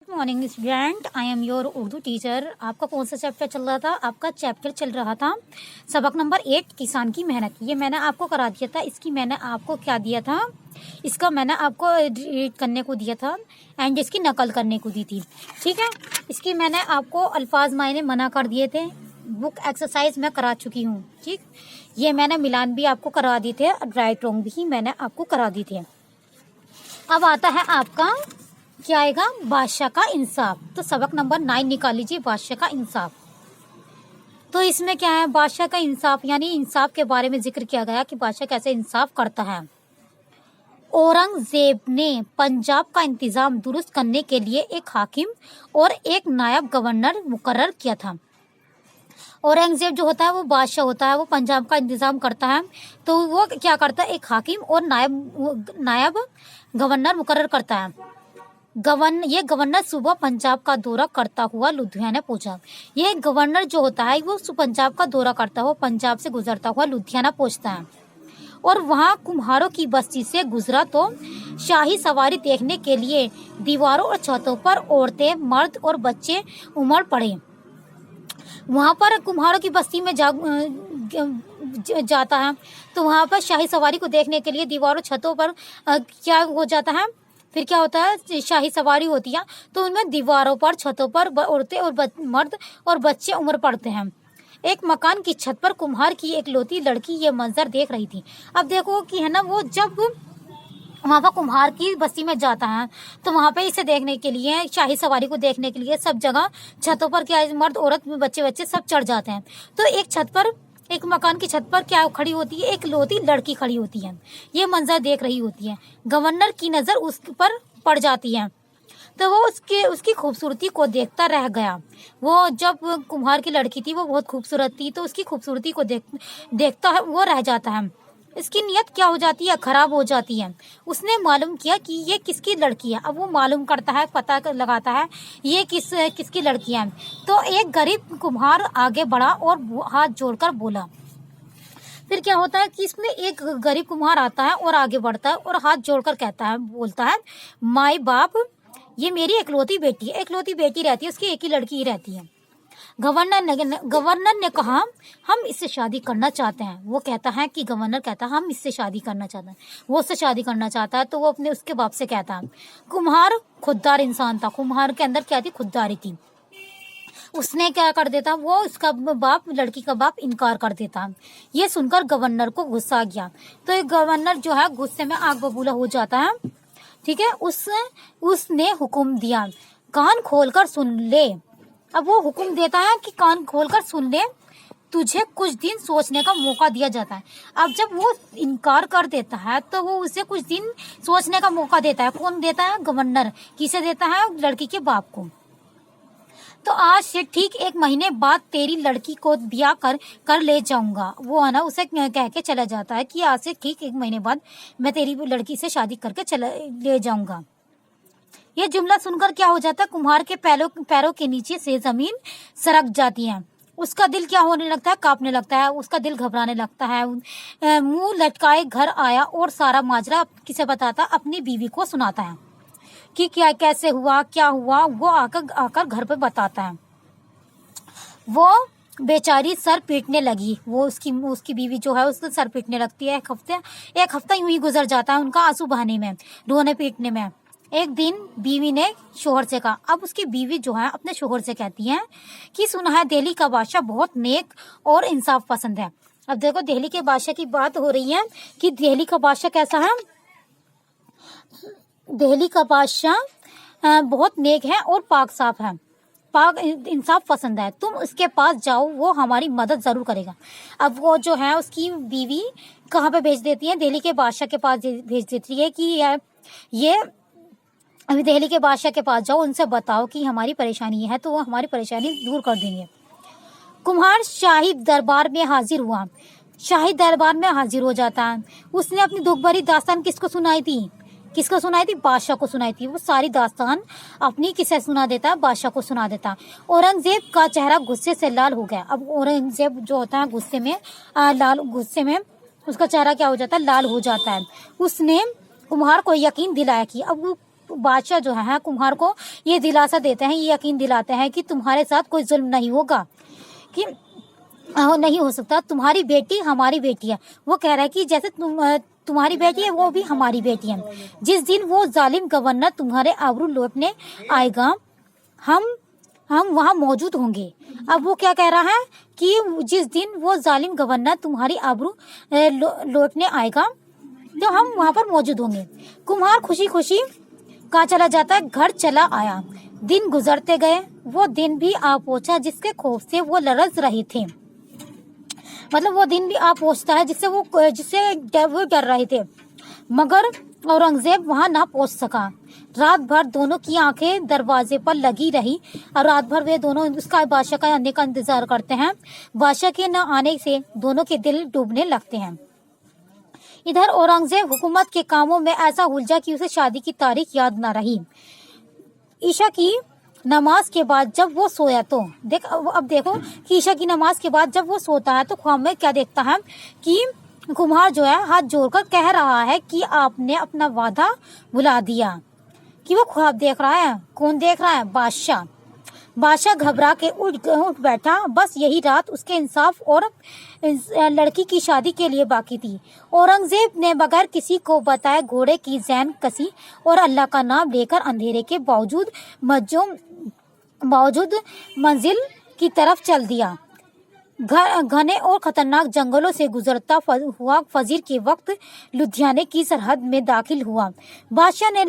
Good morning student, I am your Urdu teacher. आपका कौन सा चैप्टर चल रहा था? आपका चैप्टर चल रहा था सबक नंबर 8 किसान की मेहनत। ये मैंने आपको करा दिया था। इसकी मैंने आपको क्या दिया था? इसका मैंने आपको रीड करने को दिया था एंड इसकी नकल करने को दी थी। ठीक है, इसकी मैंने आपको अल्फाज मायने मना कर दिए थे। बुक एक्सरसाइज मैं करा चुकी हूँ। ठीक, ये मैंने मिलान भी आपको करा दिए थे, राइट रॉन्ग भी मैंने आपको करा दी थे। अब आता है आपका क्या आएगा? बादशाह का इंसाफ। तो सबक नंबर 9 निकाल लीजिए, बादशाह का इंसाफ। तो इसमें क्या है? बादशाह का इंसाफ यानी इंसाफ के बारे में जिक्र किया गया कि बादशाह कैसे इंसाफ करता है। औरंगजेब ने पंजाब का इंतजाम दुरुस्त करने के लिए एक हाकिम और एक नायब गवर्नर मुकर्रर किया था। औरंगजेब जो होता है वो बादशाह होता है, वो पंजाब का इंतजाम करता है। तो वो क्या करता है? एक हाकिम और नायब गवर्नर मुकर्रर करता है। ये गवर्नर सुबह पंजाब का दौरा करता हुआ लुधियाना पहुंचा। ये गवर्नर जो होता है वो पंजाब का दौरा करता हुआ पंजाब से गुजरता हुआ लुधियाना पहुंचता है और वहां कुम्हारों की बस्ती से गुजरा तो शाही सवारी देखने के लिए दीवारों और छतों पर औरतें, मर्द और बच्चे उमड़ पड़े। वहां पर कुम्हारों की बस्ती में जाता है तो वहां पर शाही सवारी को देखने के लिए दीवारों छतों पर क्या हो जाता है? फिर क्या होता है? शाही सवारी होती है तो उनमें दीवारों पर, छतों पर औरतें और मर्द और बच्चे उमड़ पड़ते हैं। एक मकान की छत पर कुम्हार की एक लौती लड़की ये मंजर देख रही थी। अब देखो कि है ना, वो जब वहां पर कुम्हार की बस्ती में जाता है तो वहां पे इसे देखने के लिए, शाही सवारी को देखने के लिए सब जगह छतों पर क्या मर्द, औरत, बच्चे सब चढ़ जाते हैं। तो एक मकान की छत पर क्या खड़ी होती है? एक लौती लड़की खड़ी होती है, ये मंजर देख रही होती है। गवर्नर की नजर उस पर पड़ जाती है तो वो उसकी खूबसूरती को देखता रह गया। वो जब कुम्हार की लड़की थी वो बहुत खूबसूरत थी तो उसकी खूबसूरती को देखता है, वो रह जाता है। इसकी नीयत क्या हो जाती है? खराब हो जाती है। उसने मालूम किया कि ये किसकी लड़की है। अब वो मालूम करता है, पता लगाता है ये किसकी लड़की है। तो एक गरीब कुम्हार आगे बढ़ा और हाथ जोड़कर बोला। फिर क्या होता है कि इसमें एक गरीब कुम्हार आता है और आगे बढ़ता है और हाथ जोड़कर बोलता है, माई बाप, ये मेरी एकलौती बेटी है। एकलौती बेटी रहती है, उसकी एक ही लड़की ही रहती है। गवर्नर ने कहा, हम इससे शादी करना चाहते हैं। वो कहता है कि गवर्नर कहता है हम इससे शादी करना चाहते हैं। वो उससे शादी करना चाहता है तो वो उसके बाप से कहता है। कुम्हार खुददार इंसान था, कुम्हार के अंदर क्या थी? खुददारी थी। उसने क्या कर देता? वो उसका बाप, लड़की का बाप इनकार कर देता। ये सुनकर गवर्नर को गुस्सा आ गया तो ये गवर्नर जो है गुस्से में आग बबूला हो जाता है। ठीक है, उसने हुक्म दिया, कान खोलकर सुन ले। अब वो हुक्म देता है कि कान खोलकर सुन ले, तुझे कुछ दिन सोचने का मौका दिया जाता है। अब जब वो इनकार कर देता है तो वो उसे कुछ दिन सोचने का मौका देता है। कौन देता है? गवर्नर। किसे देता है? लड़की के बाप को। तो आज से ठीक 1 महीने बाद तेरी लड़की को ब्याह कर ले जाऊंगा। वो है ना, उसे कह के चला जाता है कि आज से ठीक 1 महीने बाद मैं तेरी लड़की से शादी करके ले जाऊंगा। ये जुमला सुनकर क्या हो जाता है? कुम्हार के पैरों के नीचे से जमीन सरक जाती है। उसका दिल क्या होने लगता है? कांपने लगता है, उसका दिल घबराने लगता है। मुंह लटकाए घर आया और सारा माजरा किसे बताता? अपनी बीवी को सुनाता है कि क्या कैसे हुआ, क्या हुआ। वो आकर घर पे बताता है। वो बेचारी सर पीटने लगी। वो उसकी बीवी जो है उसको सर पीटने लगती है। एक हफ्ता यूं ही गुजर जाता है उनका आंसू बहाने में, रोने पीटने में। एक दिन बीवी ने शोहर से कहा। अब उसकी बीवी जो है अपने शोहर से कहती है कि सुना है दिल्ली का बादशाह बहुत नेक और इंसाफ पसंद है। अब देखो, दिल्ली के बादशाह की बात हो रही है कि दिल्ली का बादशाह कैसा है? दिल्ली का बादशाह बहुत नेक है और पाक साफ है, पाक इंसाफ पसंद है। तुम उसके पास जाओ, वो हमारी मदद जरूर करेगा। अब वो जो है उसकी बीवी कहाँ पे भेज देती है? दिल्ली के बादशाह के पास भेज देती है कि ये अभी दिल्ली के बादशाह के पास जाओ, उनसे बताओ कि हमारी परेशानी है तो वो हमारी परेशानी दूर कर देंगे। कुम्हार शाही दरबार में हाजिर हुआ। शाही दरबार में हाजिर हो जाता है। उसने अपनी दुख भरी दास्तान किसको सुनाई थी? बादशाह को सुनाई थी। वो सारी दास्तान अपनी किसे सुना देता है? बादशाह को सुना देता। औरंगजेब का चेहरा गुस्से से लाल हो गया। अब औरंगजेब जो होता है गुस्से में उसका चेहरा क्या हो जाता है? लाल हो जाता है। उसने कुम्हार को यकीन दिलाया कि अब बादशाह जो है कुम्हार को ये दिलासा देते हैं, ये यकीन दिलाते हैं कि तुम्हारे साथ कोई जुल्म नहीं होगा, कि नहीं हो सकता, तुम्हारी बेटी हमारी बेटी है। वो कह रहा है कि जैसे तुम्हारी बेटी है वो भी हमारी बेटी है। जिस दिन वो जालिम गवर्नर तुम्हारे आबरू लौटने आएगा हम वहाँ मौजूद होंगे। अब वो क्या कह रहा है कि जिस दिन वो जालिम गवर्नर तुम्हारी आबरू लौटने आएगा तो हम वहाँ पर मौजूद होंगे। कुम्हार खुशी खुशी कहाँ चला जाता है, घर चला आया। दिन गुजरते गए, वो दिन भी आ पहुंचा जिसके खौफ से वो लरज रहे थे। मतलब वो दिन भी आ पहुंचता है जिससे वो डर रहे थे, मगर औरंगजेब वहां ना पहुंच सका। रात भर दोनों की आंखें दरवाजे पर लगी रही और रात भर वे दोनों उसका बादशाह का आने का इंतजार करते हैं। बादशाह के न आने से दोनों के दिल डूबने लगते हैं। इधर औरंगजेब हुकूमत के कामों में ऐसा उलझा कि उसे शादी की तारीख याद न रही। ईशा की नमाज के बाद जब वो सोया तो अब देखो कि ईशा की नमाज के बाद जब वो सोता है तो ख्वाब में क्या देखता है कि कुम्हार जो है हाथ जोड़कर कह रहा है कि आपने अपना वादा भुला दिया। कि वो ख्वाब देख रहा है। कौन देख रहा है? बादशाह। बादशाह घबरा के उठ बैठा। बस यही रात उसके इंसाफ और लड़की की शादी के लिए बाकी थी। औरंगजेब ने बगैर किसी को बताए घोड़े की जैन कसी और अल्लाह का नाम लेकर अंधेरे के बावजूद मंजिल की तरफ चल दिया। घने और खतरनाक जंगलों से गुजरता हुआ फजीर के वक्त लुधियाने की सरहद में दाखिल हुआ। बादशाह ने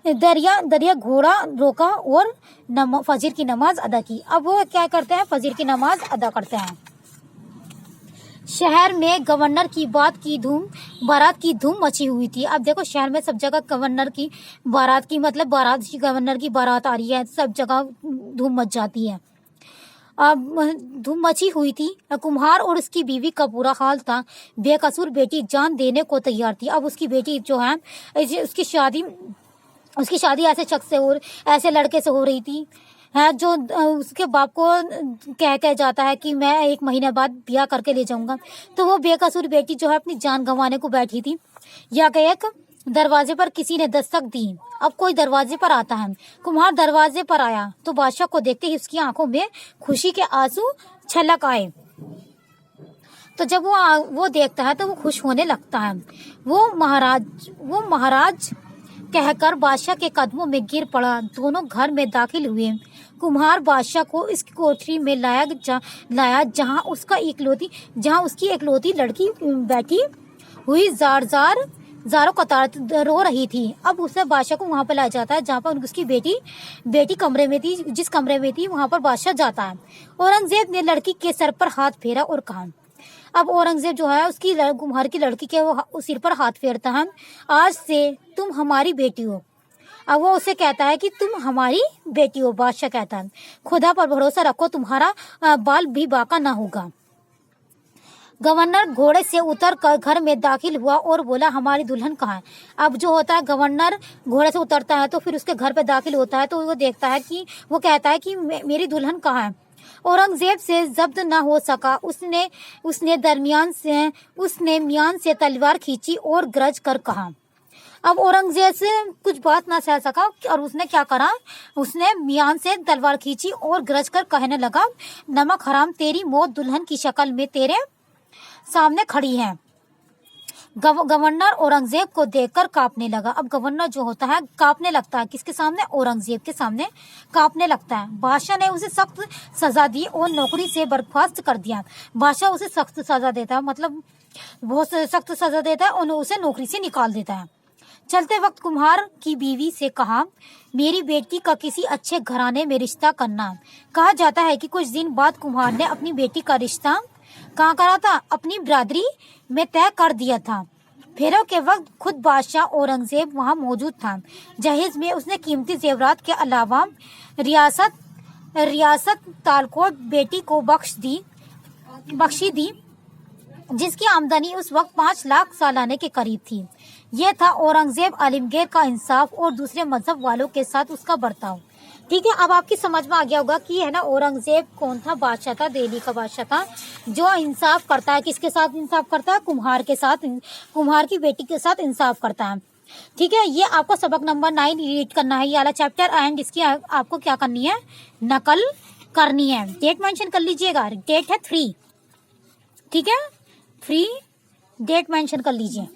दरिया घोड़ा रोका और फजीर की नमाज अदा की। अब वो क्या करते हैं? फजीर की नमाज अदा करते हैं। शहर में गवर्नर की बारात की धूम मची हुई थी। अब देखो शहर में सब जगह गवर्नर की बारात की गवर्नर की बारात आ रही है, सब जगह धूम मच जाती है। अब धूम मची हुई थी। कुम्हार और उसकी बीवी का बुरा हाल था। बेकसूर बेटी जान देने को तैयार थी। अब उसकी बेटी जो है उसकी शादी ऐसे शख्स से ऐसे लड़के से हो रही थी है जो उसके बाप को कह जाता है कि मैं 1 महीने बाद ब्याह करके ले जाऊंगा। तो वो बेकसूर बेटी जो है अपनी जान गंवाने को बैठी थी। या एक दरवाजे पर किसी ने दस्तक दी। अब कोई दरवाजे पर आता है। कुम्हार दरवाजे पर आया तो बादशाह को देखते ही उसकी आंखों में खुशी के आंसू छलक आए। तो जब वो देखता है तो वो खुश होने लगता है। वो महाराज कहकर बादशाह के कदमों में गिर पड़ा। दोनों घर में दाखिल हुए। कुम्हार बादशाह को इस कोठरी में लाया जहां उसकी एकलौती लड़की बैठी हुई जारो कतार रो रही थी। अब उसे बादशाह को वहां पर लाया जाता है जहां पर उसकी बेटी कमरे में थी। जिस कमरे में थी वहां पर बादशाह जाता है। औरंगजेब ने लड़की के सर पर हाथ फेरा और कहा। अब औरंगजेब जो है उसकी कुम्हार की लड़की के वो सिर पर हाथ फेरता है। आज से तुम हमारी बेटी हो। अब वो उसे कहता है कि तुम हमारी बेटी हो। बादशाह कहता है खुदा पर भरोसा रखो, तुम्हारा बाल भी बाका ना होगा। गवर्नर घोड़े से उतर कर घर में दाखिल हुआ और बोला हमारी दुल्हन कहाँ है। अब जो होता है गवर्नर घोड़े से उतरता है तो फिर उसके घर पे दाखिल होता है तो वो देखता है कि वो कहता है कि मेरी दुल्हन कहाँ है। औरंगजेब से जब्त न हो सका। उसने मियान से तलवार खींची और गरज कर कहा। अब औरंगजेब से कुछ बात ना सह सका और उसने क्या करा, उसने मियान से तलवार खींची और गरज कर कहने लगा नमक हराम, तेरी मौत दुल्हन की शक्ल में तेरे सामने खड़ी है। गवर्नर औरंगजेब को देखकर कांपने लगा। अब गवर्नर जो होता है कांपने लगता है। किसके सामने? औरंगजेब के सामने कांपने लगता है। बादशाह ने उसे सख्त सजा दी और नौकरी से बर्खास्त कर दिया। बादशाह उसे सख्त सजा देता है, मतलब बहुत सख्त सजा देता है और उसे नौकरी से निकाल देता है। चलते वक्त कुम्हार की बीवी से कहा मेरी बेटी का किसी अच्छे घराने में रिश्ता करना। कहा जाता है कि कुछ दिन बाद कुम्हार ने अपनी बेटी का रिश्ता कहाँ करा था? अपनी बिरादरी में तय कर दिया था। फेरों के वक्त खुद बादशाह औरंगजेब वहाँ मौजूद था। जहेज में उसने कीमती जेवरात के अलावा रियासत तालकोट बेटी को बख्शी दी जिसकी आमदनी उस वक्त 5 लाख सालाने के करीब थी। यह था औरंगजेब आलमगीर का इंसाफ और दूसरे मजहब वालों के साथ उसका बर्ताव। ठीक है, अब आपकी समझ में आ गया होगा कि है ना औरंगजेब कौन था? बादशाह था, दिल्ली का बादशाह था जो इंसाफ करता है। किसके साथ इंसाफ करता है? कुम्हार के साथ, कुम्हार की बेटी के साथ इंसाफ करता है। ठीक है, ये आपको सबक नंबर 9 रीड करना है, ये वाला चैप्टर, एंड इसकी आपको क्या करनी है, नकल करनी है। डेट मेंशन कर लीजिएगा, डेट है 3, ठीक है, 3 डेट मेंशन कर लीजिए।